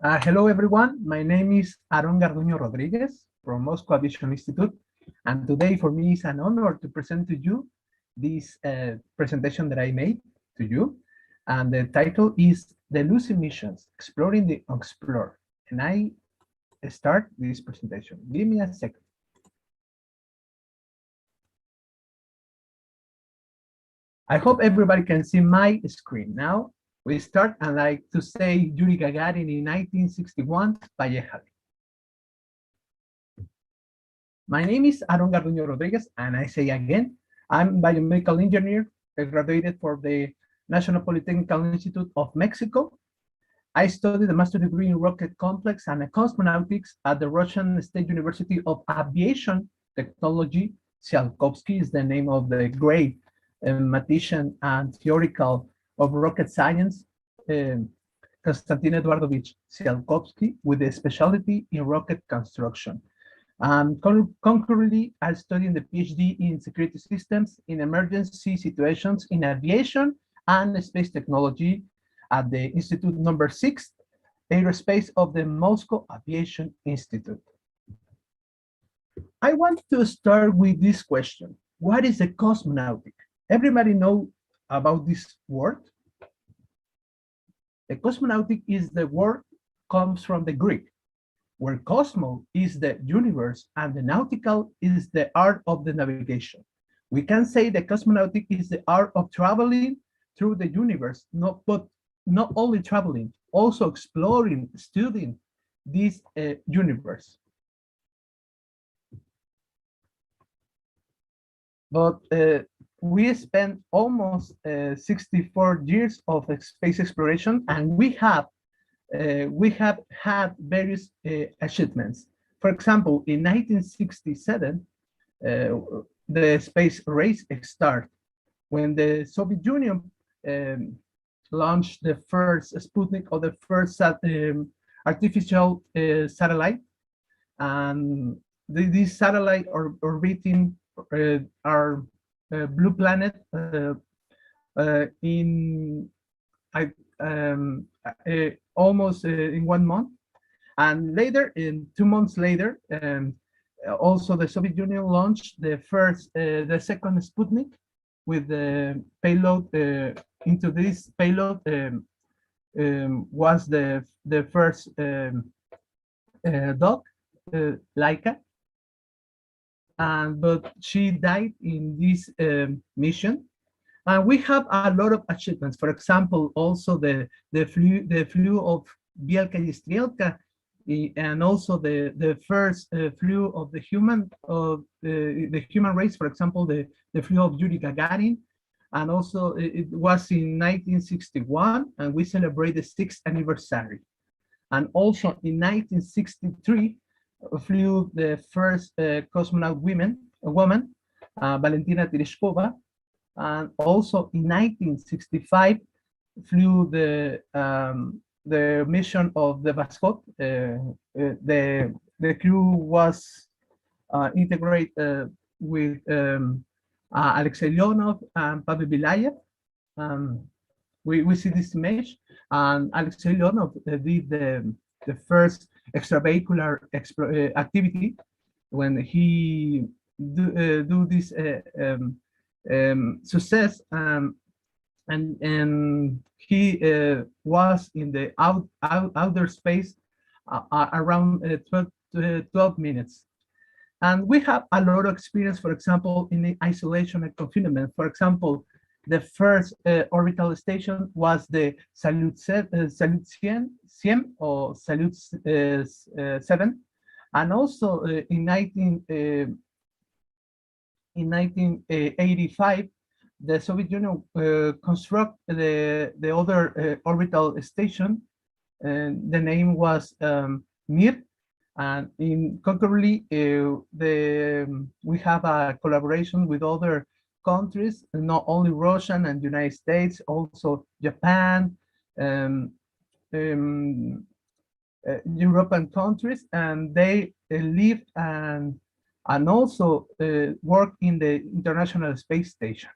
Hello, everyone. My name is Aaron Garduño Rodriguez from Moscow Aviation Institute. And today for me is an honor to present to you this presentation that I made to you. And the title is The Lucy Missions, Exploring the Unexplored. And I start this presentation. Give me a second. I hope everybody can see my screen now. We start, and like to say Yuri Gagarin in 1961, Payejale. My name is Aaron Garduño Rodriguez, and I say again, I'm biomedical engineer. I graduated for the National Polytechnical Institute of Mexico. I studied a master's degree in rocket complex and cosmonautics at the Russian State University of Aviation Technology. Tsiolkovsky is the name of the great mathematician and theoretical of rocket science, Konstantin Eduardovich Tsiolkovsky, with a specialty in rocket construction. Concurrently, I studied the PhD in security systems in emergency situations in aviation and space technology at the Institute number 6, Aerospace of the Moscow Aviation Institute. I want to start with this question. What is a cosmonautic? Everybody know about this word? A cosmonautic is the word comes from the Greek, where cosmos is the universe and the nautical is the art of the navigation. We can say the cosmonautic is the art of traveling through the universe, but not only traveling, also exploring, studying this universe. But we spent almost 64 years of space exploration, and we have had various achievements. For example, in 1967, the space race started when the Soviet Union launched the first Sputnik, or the first artificial satellite, and this satellite orbiting our blue planet in almost in 1 month, and later, in 2 months later, also the Soviet Union launched the second Sputnik with the payload. Into this payload was the first dog, Laika, but she died in this mission. And we have a lot of achievements. For example, also the flu of Bielka and Strielka, and also the first flu of the human race. For example, the flu of Yuri Gagarin, and also it was in 1961, and we celebrate the 6th anniversary. And also in 1963, flew the first cosmonaut woman, Valentina Tereshkova. And also in 1965, flew the mission of the Vascot. The crew was integrated with Alexei Leonov and Pavel Vilayev. We see this image, and Alexei Leonov did the first extravehicular activity when he do this success, and he was in the outer space around 12 minutes. And we have a lot of experience, for example, in the isolation and confinement. For example, the first orbital station was the Salyut 100 or Salyut 7, and also in 1985, the Soviet Union constructed the other orbital station, and the name was Mir. And concurrently, we have a collaboration with other countries, not only Russian and United States, also Japan, European countries, and they live and also work in the International Space Station.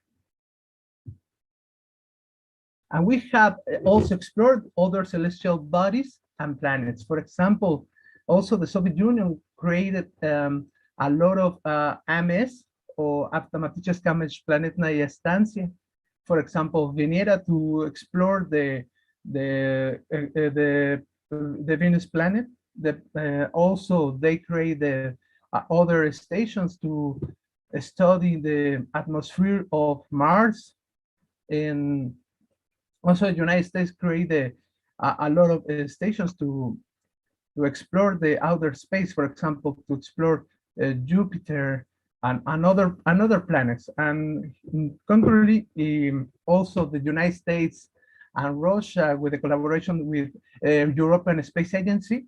And we have also explored other celestial bodies and planets. For example, also the Soviet Union created a lot of AMS, or Автоматическая планетная станция. For example, Venera, to explore the Venus planet. Also, they create the other stations to study the atmosphere of Mars. And also, the United States created a lot of stations to explore the outer space, for example, to explore Jupiter and another planets. And contrarily, also the United States and Russia, with the collaboration with European Space Agency,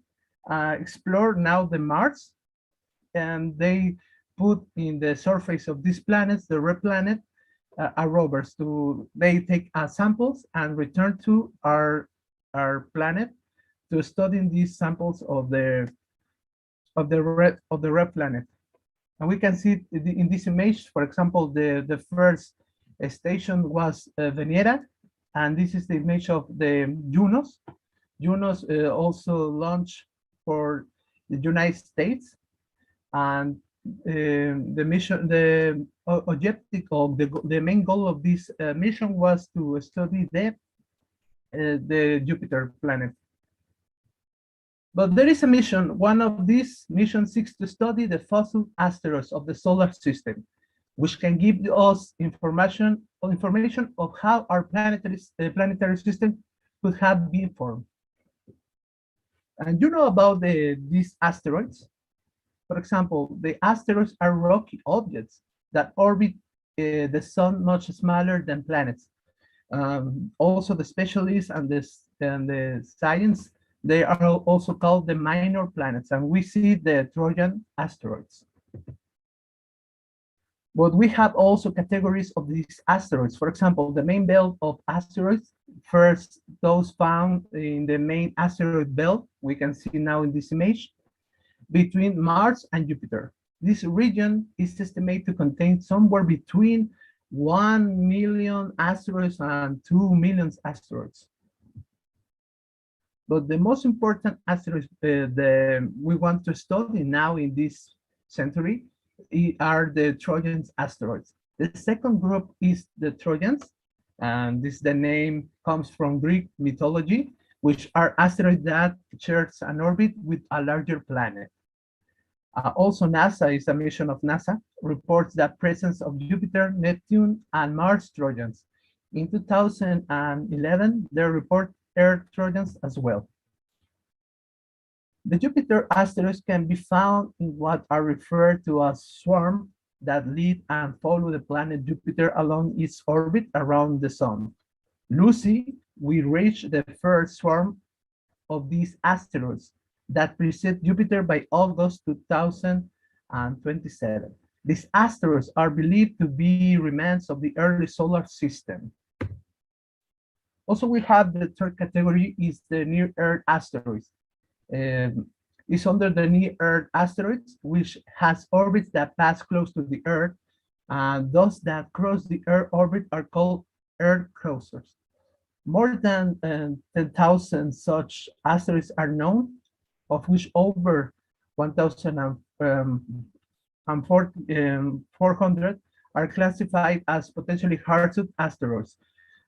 explore now the Mars, and they put in the surface of these planets, the red planet, rovers they take samples and return to our planet to study these samples of the red planet. And we can see in this image, for example, the first station was Venera, and this is the image of the Junos. Junos also launched for the United States, and the mission, the objective of the main goal of this mission was to study the Jupiter planet. But there is a mission. One of these missions seeks to study the fossil asteroids of the solar system, which can give us information of how our planetary system could have been formed. And you know about these asteroids? For example, the asteroids are rocky objects that orbit the sun much smaller than planets. Also, the specialists and the science, they are also called the minor planets, and we see the Trojan asteroids. But we have also categories of these asteroids. For example, the main belt of asteroids, first those found in the main asteroid belt, we can see now in this image, between Mars and Jupiter. This region is estimated to contain somewhere between 1 million asteroids and 2 million asteroids. But the most important asteroids we want to study now in this century are the Trojan asteroids. The second group is the Trojans, and the name comes from Greek mythology, which are asteroids that shares an orbit with a larger planet. Also, NASA, is a mission of NASA, reports the presence of Jupiter, Neptune, and Mars Trojans. In 2011, they report Earth Trojans as well. The Jupiter asteroids can be found in what are referred to as swarms that lead and follow the planet Jupiter along its orbit around the Sun. Lucy, we reached the first swarm of these asteroids that precede Jupiter by August 2027. These asteroids are believed to be remnants of the early solar system. Also, we have the third category is the near-Earth asteroids. It's under the near-Earth asteroids, which has orbits that pass close to the Earth, and those that cross the Earth orbit are called Earth crossers. More than 10,000 such asteroids are known, of which over 1,400 are classified as potentially hazardous asteroids.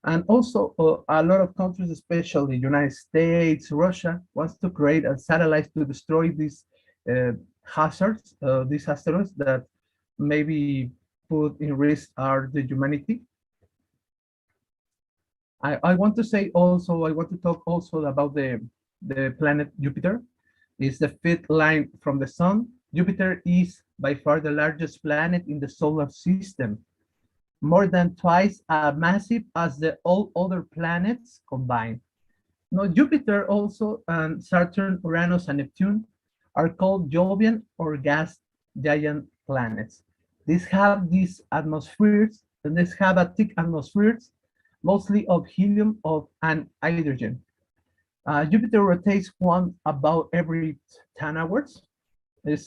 And also, a lot of countries, especially United States, Russia, wants to create a satellite to destroy these hazards, these asteroids that maybe put in risk the humanity. I want to talk also about the planet Jupiter. It's the fifth line from the sun. Jupiter is by far the largest planet in the solar system, more than twice as massive as all other planets combined. Now, Jupiter also and Saturn, Uranus, and Neptune are called Jovian or gas giant planets. These have these atmospheres, and these have a thick atmospheres, mostly of helium and hydrogen. Jupiter rotates one about every 10 hours. The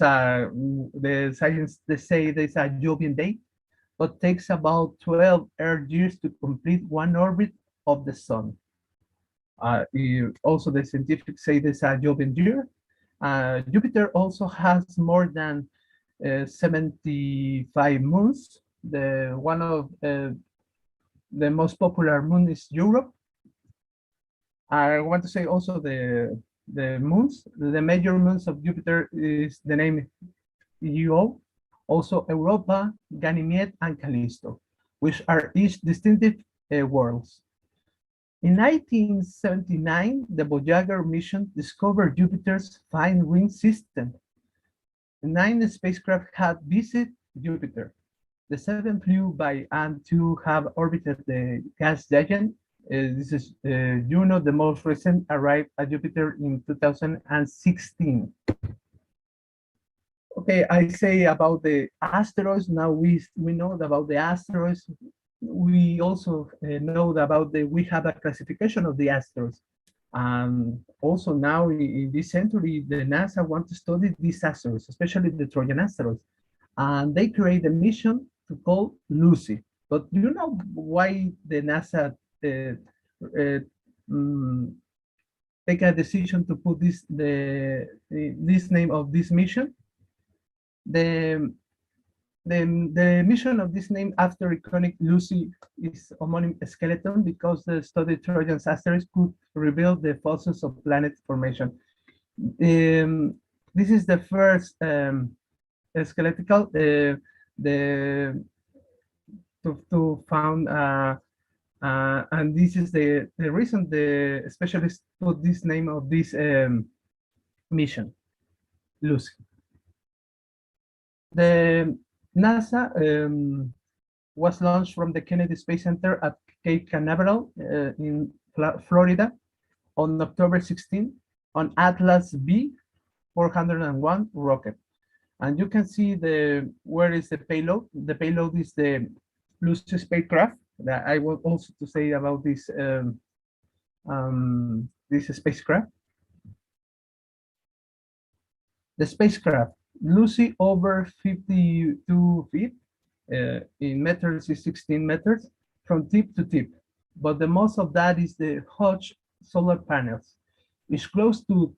science, they say there's a Jovian day, but takes about 12 Earth years to complete one orbit of the sun. Also, the scientific say this a Jovian year. Jupiter also has more than 75 moons. The one of the most popular moon is Europe. I want to say also the moons. The major moons of Jupiter is the name Io, also Europa, Ganymede, and Callisto, which are each distinctive worlds. In 1979, the Voyager mission discovered Jupiter's fine ring system. 9 spacecraft had visited Jupiter. The 7 flew by and 2 have orbited the gas giant. This is Juno, the most recent, arrived at Jupiter in 2016. Okay, I say about the asteroids. Now we know about the asteroids. We also know about we have a classification of the asteroids. Also now in this century, the NASA want to study these asteroids, especially the Trojan asteroids. And they create a mission to call Lucy. But do you know why the NASA take a decision to put this name of this mission? The mission of this name after iconic Lucy is homonym skeleton because the study Trojan asteroids could reveal the fossils of planet formation. This is the first skeletal to found and this is the reason the specialists put this name of this mission, Lucy. The NASA was launched from the Kennedy Space Center at Cape Canaveral in Florida on October 16 on Atlas B 401 rocket. And you can see where is the payload. The payload is the Lucy spacecraft. That I want also to say about this spacecraft. The spacecraft, Lucy over 52 feet, in meters is 16 meters, from tip to tip. But the most of that is the Hodge solar panels. It's close to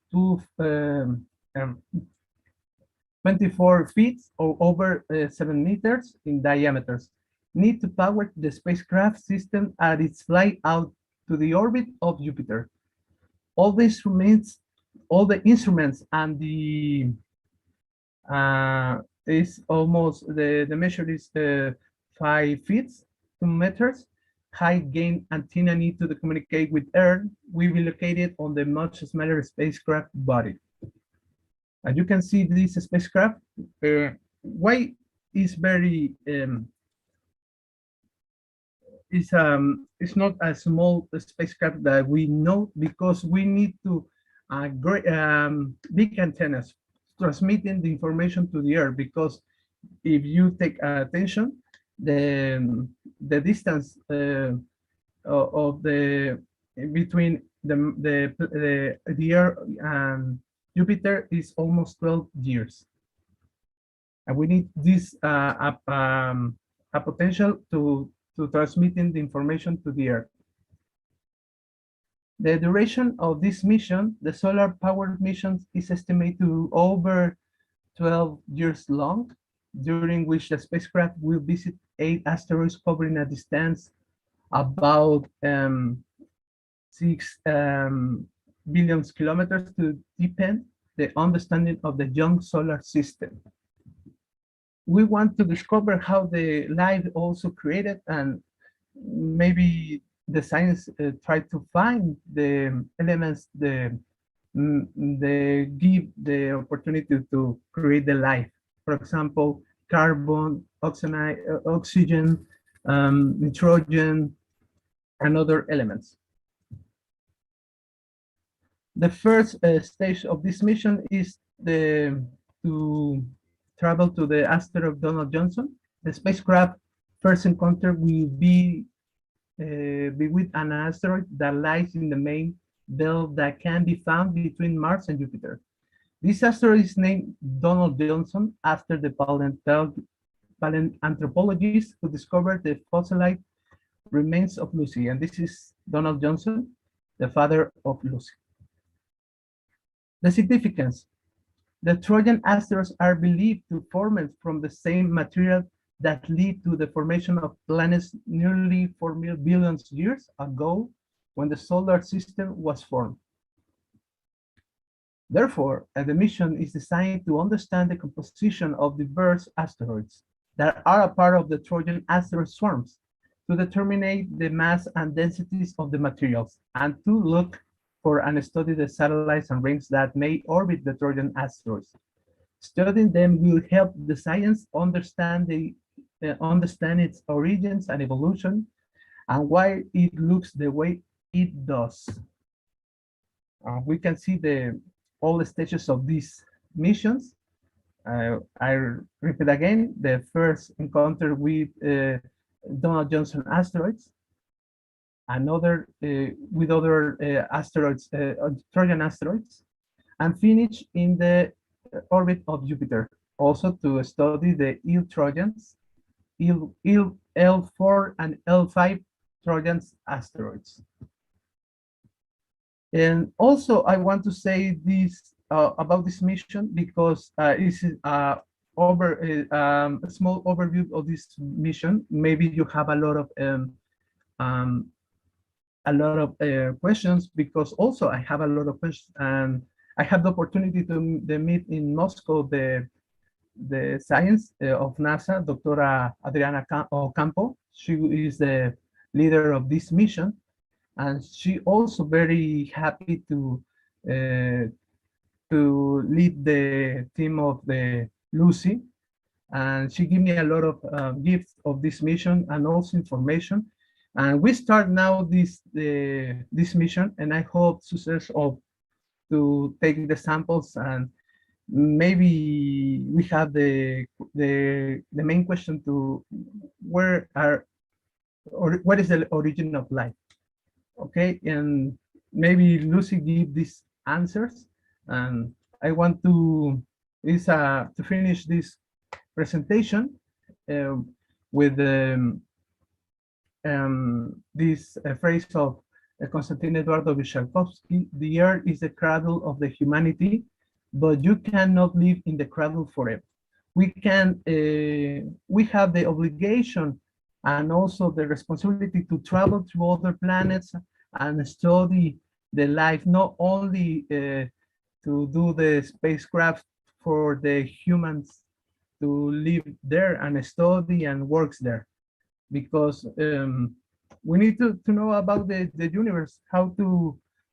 24 feet or over 7 meters in diameters. Need to power the spacecraft system at its flight out to the orbit of Jupiter. All the instruments and the is almost the measure is 5 feet, 2 meters. High gain antenna need to communicate with Earth will be located on the much smaller spacecraft body. As you can see, this spacecraft, why is very it's not a small spacecraft that we know, because we need to big antennas transmitting the information to the Earth, because if you take attention, the distance of between the Earth and Jupiter is almost 12 years, and we need this a potential to transmitting the information to the Earth. The duration of this mission, the solar powered mission, is estimated to over 12 years long, during which the spacecraft will visit 8 asteroids covering a distance about 6 billion kilometers to deepen the understanding of the young solar system. We want to discover how the life also created, and maybe the science try to find the elements that give the opportunity to create the life. For example, carbon, oxygen, nitrogen, and other elements. The first stage of this mission is to travel to the asteroid Donald Johnson. The spacecraft first encounter will be with an asteroid that lies in the main belt that can be found between Mars and Jupiter. This asteroid is named Donald Johnson after the paleoanthropologist who discovered the fossilized remains of Lucy, and this is Donald Johnson. the father of Lucy. The significance. The Trojan asteroids are believed to form from the same material that lead to the formation of planets nearly 4 billion years ago when the solar system was formed. Therefore, the mission is designed to understand the composition of diverse asteroids that are a part of the Trojan asteroid swarms, to determine the mass and densities of the materials, and to look for and study the satellites and rings that may orbit the Trojan asteroids. Studying them will help the science understand its origins and evolution, and why it looks the way it does. We can see all the stages of these missions. I repeat again, the first encounter with Donald Johnson asteroids, another with other asteroids, Trojan asteroids, and finish in the orbit of Jupiter, also to study the L Trojans, L4 and L5 Trojans asteroids. And also, I want to say this about this mission because it's a small overview of this mission. Maybe you have a lot of questions, because also I have a lot of questions, and I have the opportunity to meet in Moscow the science of NASA, Dr. Adriana Ocampo. She is the leader of this mission, and she also very happy to lead the team of the Lucy, and she gave me a lot of gifts of this mission and also information. And we start now this mission, and I hope success to take the samples, and maybe we have the main question to what is the origin of life. Okay, and maybe Lucy give these answers, and I want to finish this presentation with this phrase of Konstantin Eduardo Wyczorkowski: "The earth is the cradle of the humanity, but you cannot live in the cradle forever." We have the obligation and also the responsibility to travel to other planets and study the life, not only to do the spacecraft for the humans to live there and study and works there, because we need to know about the universe,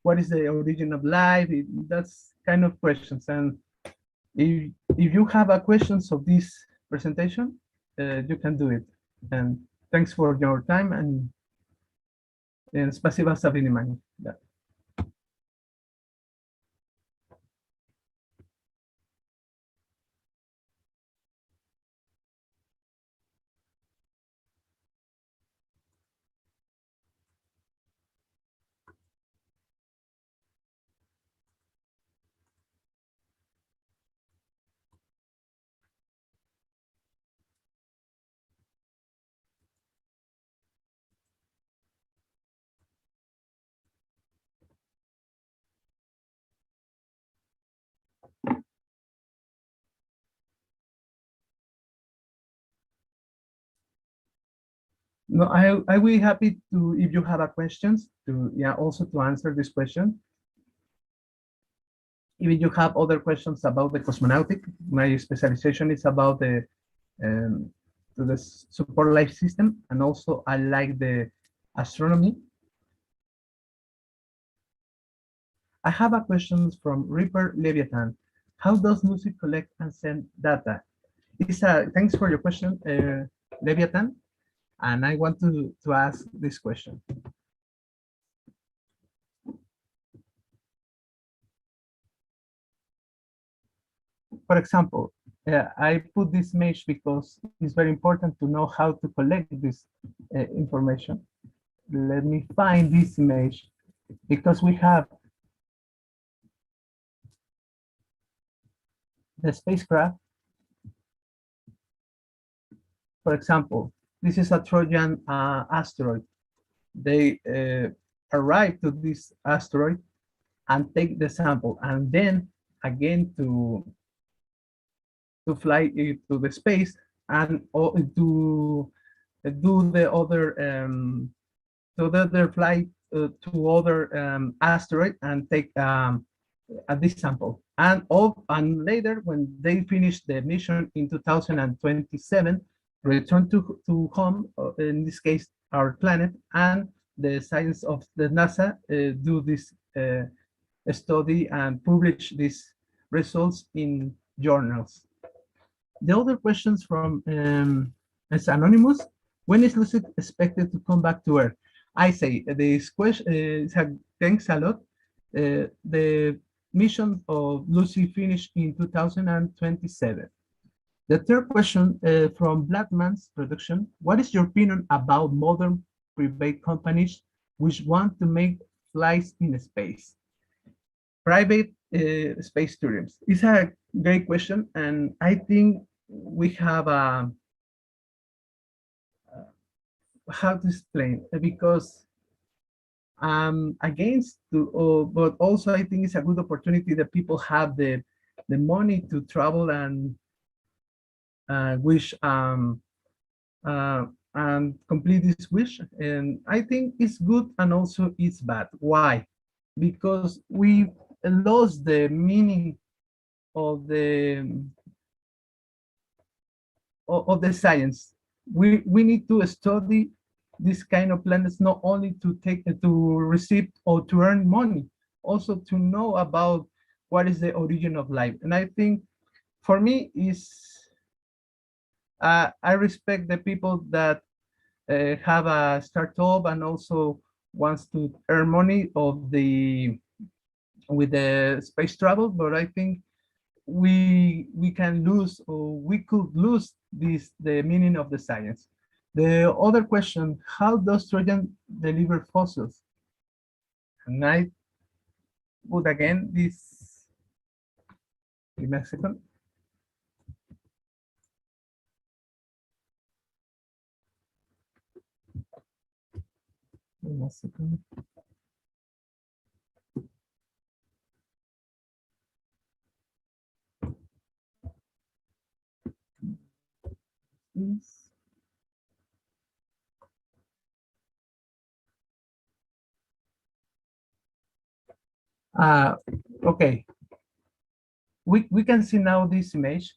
what is the origin of life. That's kind of questions. And if you have a questions of this presentation, you can do it. And thanks for your time, and спасибо за внимание. Да. No, I will be happy to, if you have a questions, to also to answer this question. If you have other questions about the cosmonautic, my specialization is about the support life system, and also I like the astronomy. I have a question from Ripper Leviathan. How does Lucy collect and send data? Thanks for your question, Leviathan. And I want to ask this question. For example, I put this image because it's very important to know how to collect this information. Let me find this image, because we have the spacecraft. For example, this is a Trojan asteroid. They arrive to this asteroid and take the sample, and then again to fly to the space and to do the other flight to other asteroid and take this sample. And later, when they finish the mission in 2027, return to home, in this case, our planet, and the science of the NASA do this study and publish these results in journals. The other questions from is anonymous. When is Lucy expected to come back to Earth? I say this question. Thanks a lot. The mission of Lucy finished in 2027. The third question from Blackman's production: what is your opinion about modern private companies which want to make flights in space? Private space tourism is a great question, and I think we have a how to explain, because I'm against but also I think it's a good opportunity that people have the money to travel and wish and complete this wish. And I think it's good and also it's bad. Why? Because we lost the meaning of the science. We need to study this kind of planets not only to receive or to earn money, also to know about what is the origin of life. And I think for me is I respect the people that have a startup and also wants to earn money with the space travel, but I think we can lose, or we could lose the meaning of the science. The other question: how does Trojan deliver fossils? And I would again this. Give me a second. Give me a second. Okay, we can see now this image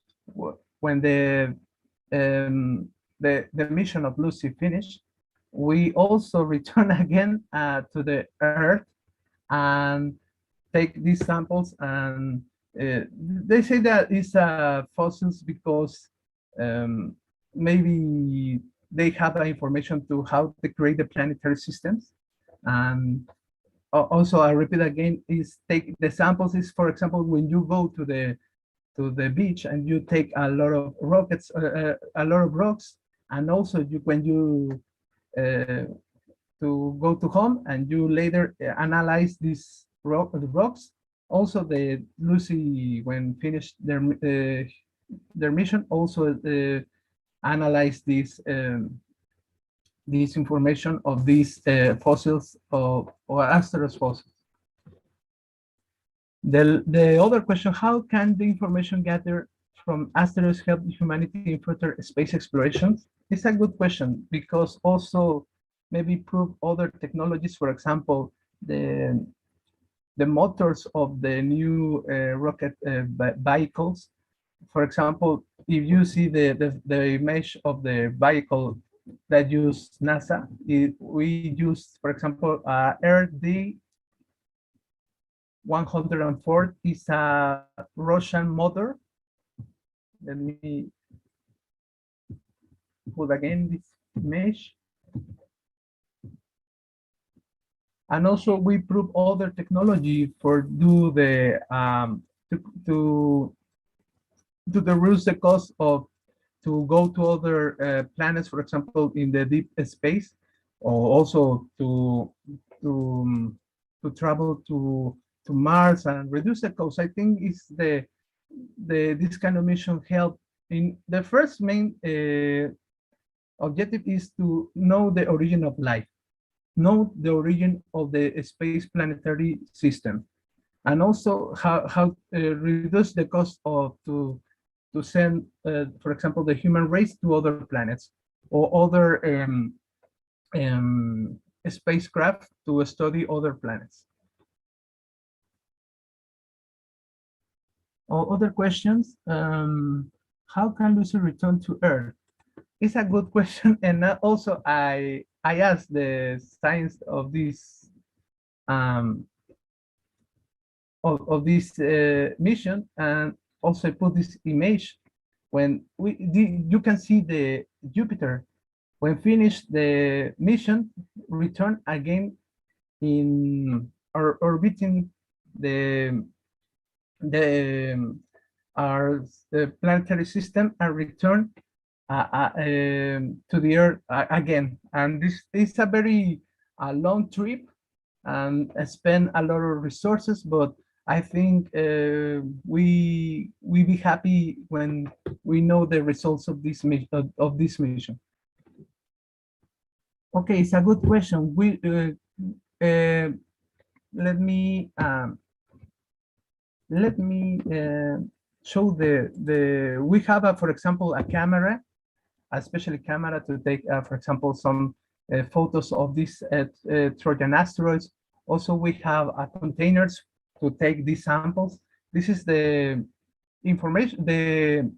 when the mission of Lucy finished. We also return again to the Earth and take these samples, and they say that it's fossils because maybe they have information to how to create the planetary systems. And also, I repeat again, is take the samples is, for example, when you go to the beach and you take a lot of a lot of rocks, and also when you to go to home and you later analyze these rocks. Also, the Lucy, when finished their mission, also analyze this information of these fossils or asteroid fossils. The other question: how can the information gathered from asteroids help humanity in further space explorations? It's a good question, because also maybe prove other technologies. For example, the motors of the new rocket vehicles. For example, if you see the image of the vehicle that use NASA, we use, for example, RD 104 is a Russian motor. Let me put again this image. And also we prove other technology for do the to reduce the cost of to go to other planets, for example, in the deep space, or also to travel to Mars and reduce the cost. I think is this kind of mission help. In the first main objective is to know the origin of life. know the origin of the space planetary system, and also how reduce the cost of to send, for example, the human race to other planets or other um, spacecraft to study other planets. Or other questions? How can Lucy return to Earth? It's a good question, and also I asked the science of this um, of this mission, and also put this image. When you can see the Jupiter when finished the mission, return again in or orbiting the the our planetary system and return to the Earth again. And this is a very long trip and spend a lot of resources, but I think we be happy when we know the results of this mission. Okay, it's a good question. We uh, let me um, let me show the we have a, for example, a camera, a special camera to take for example some photos of these Trojan asteroids. Also we have containers to take these samples. This is the information, the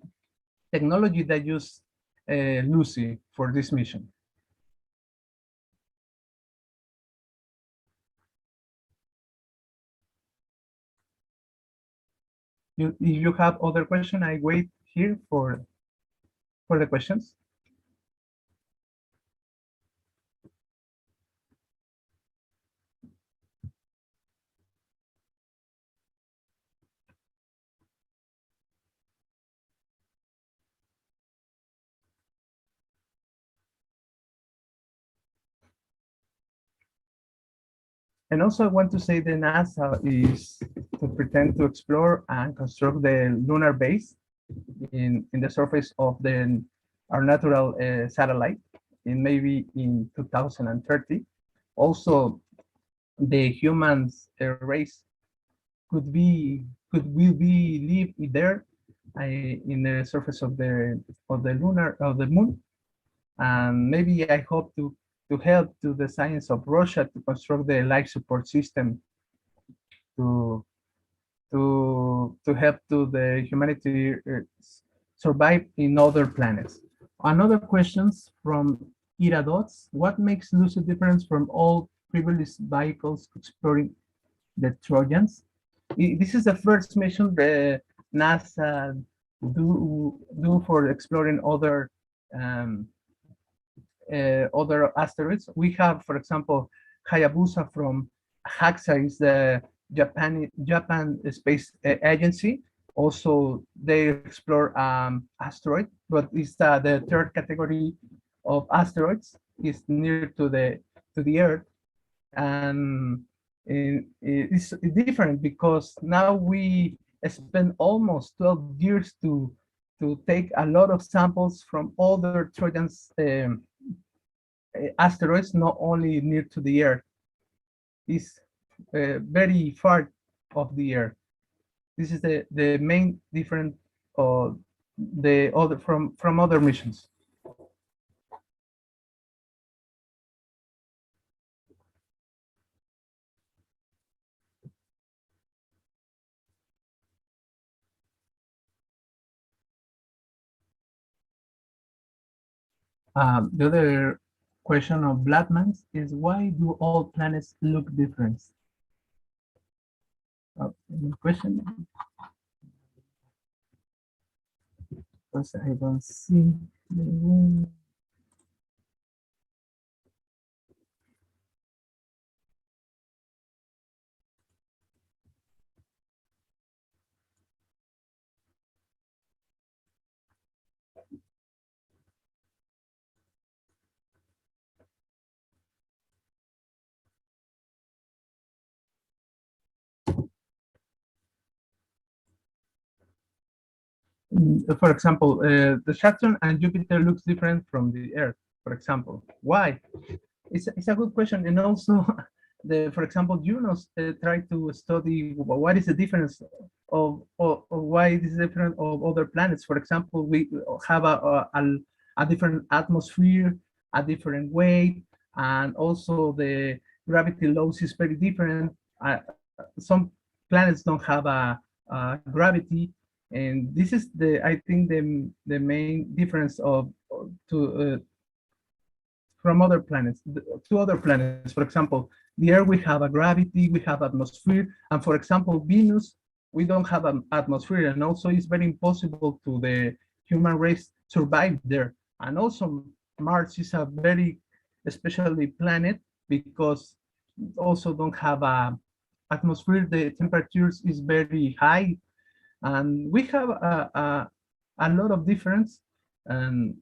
technology that use Lucy for this mission. If you have other question, I wait here for the questions. And also I want to say the NASA is to pretend to explore and construct the lunar base in the surface of our natural satellite in maybe in 2030. Also, the humans race will be live there in the surface of the moon, and maybe I hope to help to the science of Russia to construct the life support system to to help to the humanity survive in other planets. Another questions from Ira Dots. What makes Lucy different from all previous vehicles exploring the Trojans? This is the first mission the NASA do for exploring um, other asteroids. We have, for example, Hayabusa from JAXA, is the Japan Space Agency. Also, they explore asteroid, but it's the third category of asteroids. Is near to the Earth, and it's different because now we spend almost 12 years to take a lot of samples from other Trojans asteroids, not only near to the Earth, is very far of the Earth. This is the main difference of the other from other missions. The other question of Blattman's is why do all planets look different? Any question? Because I don't see the room. For example, the Saturn and Jupiter looks different from the Earth, for example. Why? It's a good question, and also for example, Junos try to study what is the difference of why it is different of other planets. For example, we have a different atmosphere, a different weight, and also the gravity loss is very different. Some planets don't have a gravity, and this is I think the main difference to from other planets to other planets. For example, the Earth, we have a gravity, we have atmosphere, and for example, Venus, we don't have an atmosphere, and also it's very impossible to the human race survive there. And also, Mars is a very especially planet because also don't have a atmosphere. The temperatures is very high, and we have a lot of difference. And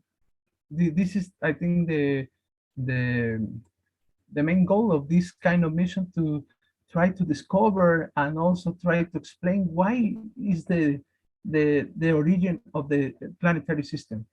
this is, I think, the the main goal of this kind of mission, to try to discover and also try to explain why is the origin of the planetary system.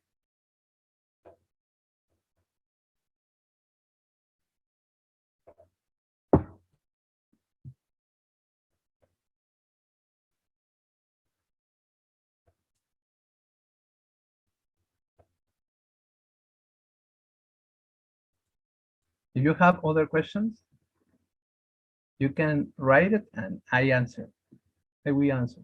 If you have other questions, you can write it and I answer. I will answer.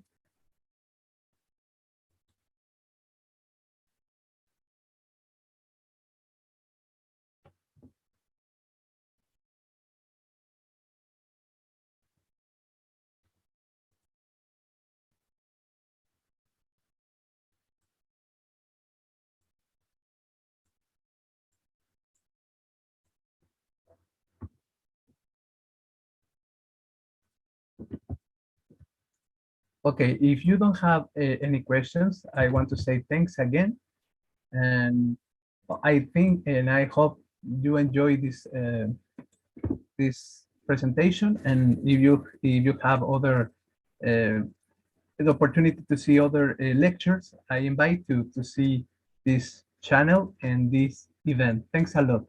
Okay, if you don't have any questions, I want to say thanks again. And I think and I hope you enjoy this presentation. And if you have other the opportunity to see other lectures, I invite you to see this channel and this event. Thanks a lot.